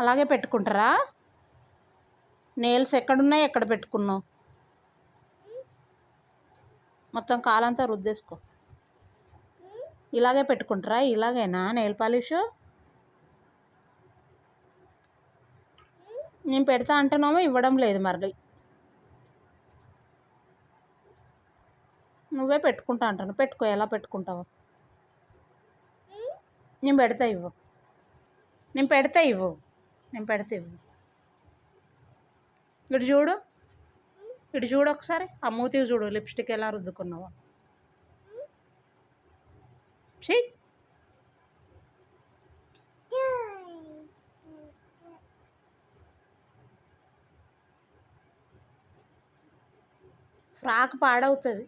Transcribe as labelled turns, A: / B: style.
A: అలాగే పెట్టుకుంటారా? నెయిల్స్ ఎక్కడున్నాయి, ఎక్కడ పెట్టుకున్నావు? మొత్తం కాలంతా రుద్దేసుకో. ఇలాగే పెట్టుకుంటారా? ఇలాగేనా నెయిల్ పాలిష్? నేను పెడతా అంటున్నామో ఇవ్వడం లేదు మరి. నువ్వే పెట్టుకుంటా అంటాను. పెట్టుకో, ఎలా పెట్టుకుంటావు? నేను పెడతా ఇవ్వు. నేను పెడతా ఇవ్వు. ఇటు చూడు, ఇటు చూడు ఒకసారి. ఆ మూతికి చూడు, లిప్స్టిక్ ఎలా రుద్దుకున్నావు. ఛీ, ఫ్రాక్ పాడవుతుంది.